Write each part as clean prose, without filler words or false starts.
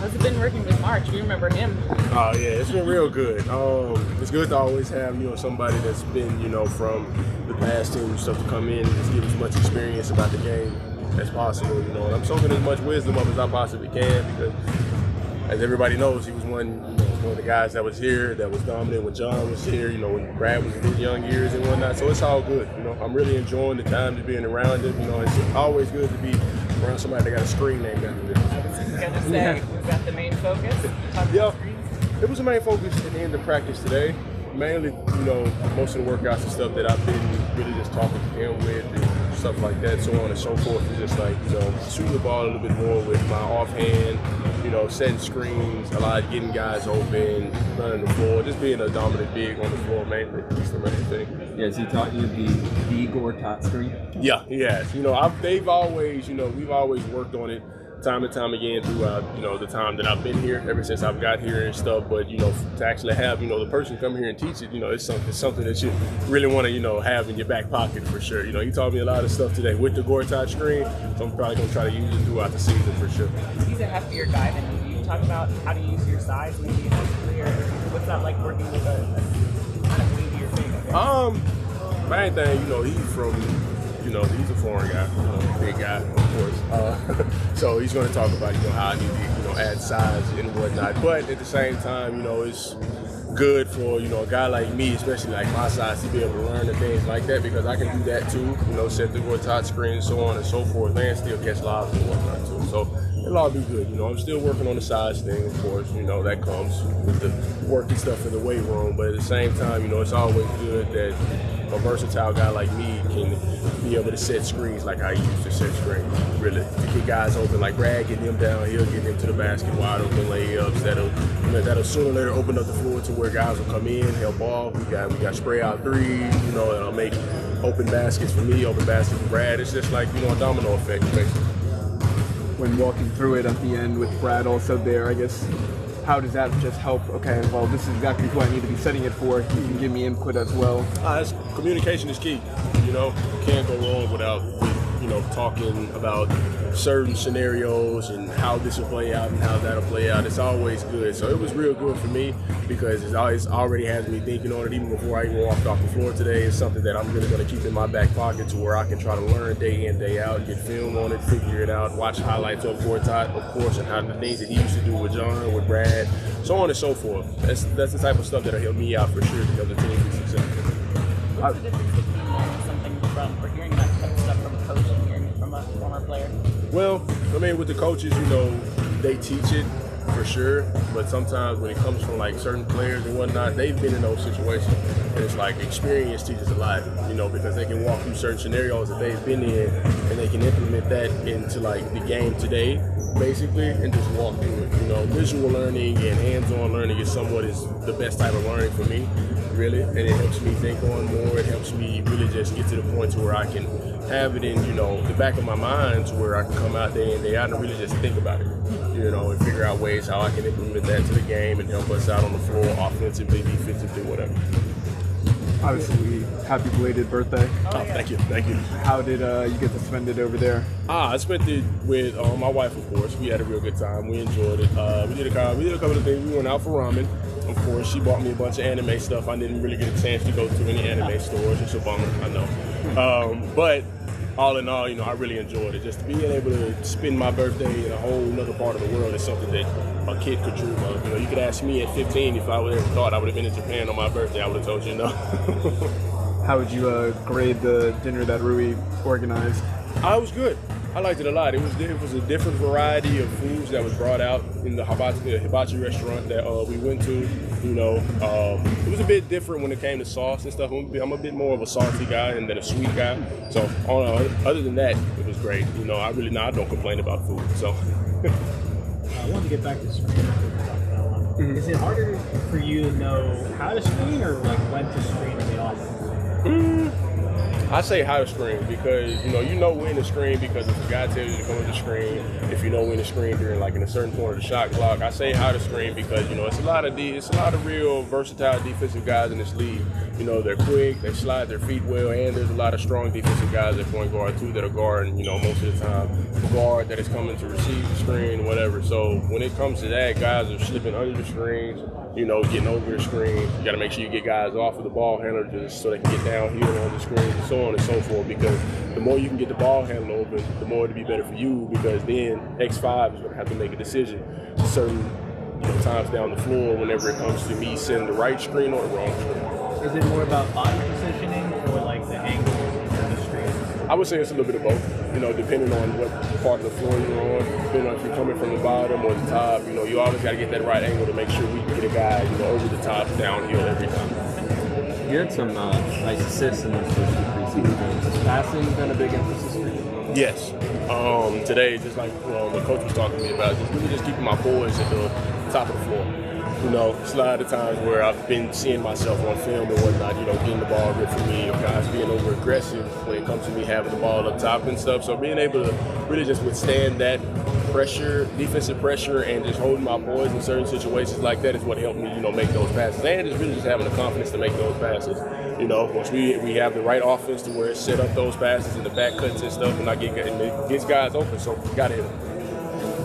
How's it been working with March? You remember him? Oh yeah, it's been real good. It's good to always have somebody that's been from the past team and stuff to come in and just give as much experience about the game as possible. And I'm soaking as much wisdom up as I possibly can because, as everybody knows, he was one of the guys that was here, that was dominant when John was here. When Brad was in his young years and whatnot. So it's all good. I'm really enjoying the time to being around him. It's always good to be around somebody that got a screen named after them. I was going to say, was that the main focus? Yeah, it was the main focus at the end of practice today. Mainly, most of the workouts and stuff that I've been really just talking to him with and stuff like that, so on and so forth. It's just like, shooting the ball a little bit more with my offhand, setting screens, a lot of getting guys open, running the floor, just being a dominant big on the floor mainly. That's the main thing. Yeah, has he taught you the Gortat screen? Yeah, he has. They've always, we've always worked on it time and time again throughout, the time that I've been here, ever since I've got here and stuff. But, to actually have, the person come here and teach it, it's something that you really want to, have in your back pocket for sure. He taught me a lot of stuff today with the Gortat screen, so I'm probably going to try to use it throughout the season for sure. He's a heftier guy than you. Talk about how to use your size maybe in his career. What's that like working with a kind of weightier thing? Main thing, he's from, he's a foreign guy, big guy, of course. So he's going to talk about, how I need to, add size and whatnot. But at the same time, it's good for, a guy like me, especially like my size, to be able to learn the things like that because I can do that too, set the Gortat screen, so on and so forth, and still catch lobs and whatnot too. So it'll all be good. I'm still working on the size thing, of course, that comes with the working stuff in the weight room. But at the same time, it's always good that a versatile guy like me can be able to set screens like I used to set screens, really. To get guys open, like Brad, getting him downhill, getting him to the basket, wide open layups, that'll sooner or later open up the floor to where guys will come in, help off. We got spray out threes, that'll make open baskets for me, open baskets for Brad. It's just like, a domino effect, basically. When walking through it at the end with Brad also there, I guess, how does that just help? Okay, well, this is exactly who I need to be setting it for. You can give me input as well. Communication is key. You can't go wrong without, talking about certain scenarios and how this will play out and how that'll play out. It's always good. So it was real good for me because it already has me thinking on it even before I even walked off the floor today. It's something that I'm really going to keep in my back pocket to where I can try to learn day in, day out, get film on it, figure it out, watch highlights of Gortat, of course, and how the things that he used to do with John, with Brad, so on and so forth. That's the type of stuff that'll help me out for sure to help the team be successful. What's the difference between learning something from or hearing that type of stuff from a coach and hearing it from a former player? Well, with the coaches, they teach it for sure, but sometimes when it comes from like certain players and whatnot, they've been in those situations, and it's like experience teaches a lot, because they can walk through certain scenarios that they've been in, and they can implement that into like the game today, basically, and just walk through it. Visual learning and hands-on learning is the best type of learning for me, really, and it helps me think on more. It helps me really just get to the point to where I can have it in, the back of my mind to where I can come out day in, day out and really just think about it, and figure out ways how I can implement that to the game and help us out on the floor, offensively, defensively, whatever. Obviously, happy belated birthday. Oh, thank you. How did you get to spend it over there? I spent it with my wife, of course. We had a real good time. We enjoyed it. We did a couple of things. We went out for ramen. Of course, she bought me a bunch of anime stuff. I didn't really get a chance to go to any anime stores. It's a bummer, I know. But all in all, I really enjoyed it. Just being able to spend my birthday in a whole other part of the world is something that a kid could dream of. You could ask me at 15 if I would ever thought I would have been in Japan on my birthday. I would have told you no. How would you grade the dinner that Rui organized? It was good. I liked it a lot. It was a different variety of foods that was brought out in the hibachi restaurant that we went to. It was a bit different when it came to sauce and stuff. I'm a bit more of a salty guy and than a sweet guy. So other than that, it was great. I don't complain about food. So. I wanted to get back to screen. Is it harder for you to know how to screen or like when to screen in the offense? I say how to screen because you know when to screen because if the guy tells you to come to the screen, if you know when to screen during like in a certain point of the shot clock. I say how to screen because it's a lot of real versatile defensive guys in this league. They're quick, they slide their feet well, and there's a lot of strong defensive guys at point guard too that are guarding. Most of the time, the guard that is coming to receive the screen, whatever. So when it comes to that, guys are slipping under the screens. Getting over the screen. You got to make sure you get guys off of the ball handler just so they can get downhill on the screen and so on and so forth. Because the more you can get the ball handler open, the more it'll be better for you. Because then X5 is going to have to make a decision certain times down the floor whenever it comes to me sending the right screen or the wrong screen. Is it more about body positioning or like the angle of the screen? I would say it's a little bit of both. Depending on what part of the floor you're on, depending on if you're coming from the bottom or the top, you always got to get that right angle to make sure we can get a guy, over the top, downhill every time. You had some nice assists in those first 2 preseason games. Has passing been a big emphasis for you? Yes. Today, just like the coach was talking to me about, just keeping my boys at the top of the floor. It's a lot of times where I've been seeing myself on film and whatnot, getting the ball ripped from me, or guys being over aggressive when it comes to me having the ball up top and stuff. So being able to really just withstand that pressure, defensive pressure, and just holding my boys in certain situations like that is what helped me, make those passes. And just really just having the confidence to make those passes. Once we have the right offense to where it set up those passes and the back cuts and stuff, and it gets guys open, so gotta hit them.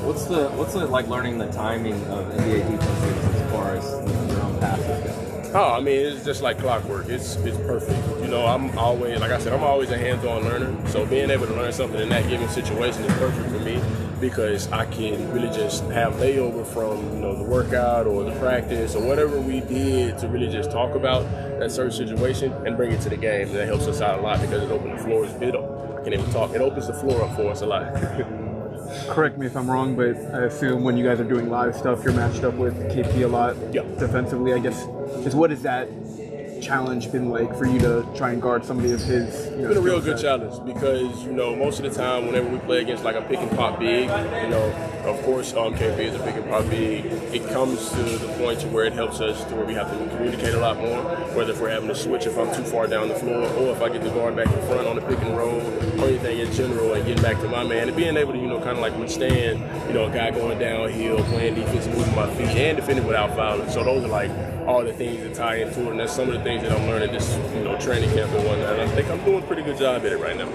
What's it like learning the timing of NBA defenses as far as your own passes go? Oh, I mean, it's just like clockwork. It's perfect. I'm always, like I said, I'm always a hands-on learner. So being able to learn something in that given situation is perfect for me because I can really just have layover from, the workout or the practice or whatever we did to really just talk about that certain situation and bring it to the game. And that helps us out a lot because it opens the floors. I can't even talk. It opens the floor up for us a lot. Correct me if I'm wrong, but I assume when you guys are doing live stuff, you're matched up with KP a lot defensively. I guess, what has that challenge been like for you to try and guard somebody of his? It's been a real good challenge because most of the time whenever we play against like a pick and pop big, of course KP is a pick and pop big. It comes to the point to where it helps us to where we have to communicate a lot more. Whether if we're having to switch if I'm too far down the floor, or if I get the guard back in front on the pick and roll, or anything in general, and getting back to my man and being able to kind of like withstand a guy going downhill, playing defense, moving my feet, and defending without fouling. So those are like all the things that tie into it, and that's some of the things that I'm learning this training camp and whatnot. And I think I'm doing a pretty good job at it right now.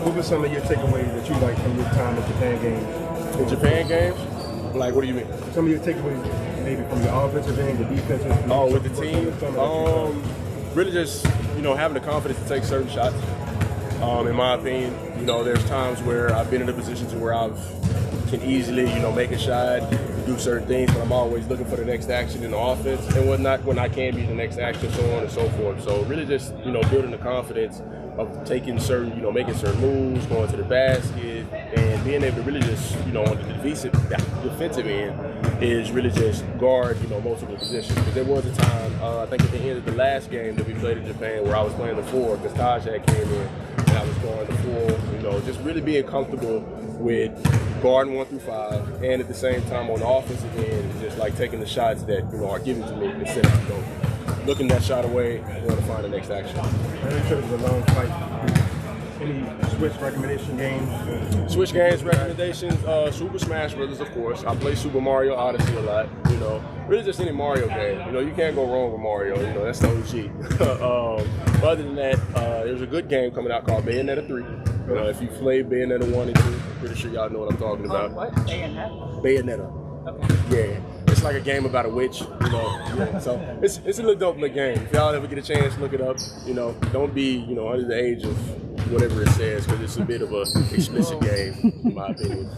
What were some of your takeaways that you like from your time at Japan games? In Japan games? Like, what do you mean? Some of your takeaways, maybe from the offensive end, the defensive. Oh, with the team? Really just, having the confidence to take certain shots. In my opinion, there's times where I've been in a position to where I can easily, make a shot, do certain things, but I'm always looking for the next action in the offense and whatnot when I can be the next action, so on and so forth. So really just, building the confidence of taking certain, making certain moves, going to the basket, and being able to really just, on the defensive end is really just guard, multiple positions. Because there was a time, I think at the end of the last game that we played in Japan where I was playing the 4 because Taj had came in and I was going the 4, just really being comfortable with guarding 1 through 5, and at the same time on the offensive end, it's just like taking the shots that are given to me instead of looking that shot away and going to find the next action. I'm sure it was a long fight. Any Switch recommendation games? Switch games recommendations, Super Smash Brothers, of course. I play Super Mario Odyssey a lot. Really just any Mario game. You can't go wrong with Mario. That's the OG. Other than that, there's a good game coming out called Bayonetta 3. If you play Bayonetta 1 and 2, I'm pretty sure y'all know what I'm talking about. What? Bayonetta? Bayonetta. Okay. Yeah. It's like a game about a witch, Yeah. So it's a little dope game. If y'all ever get a chance, look it up. Don't be, under the age of whatever it says, because it's a bit of a explicit game, in my opinion.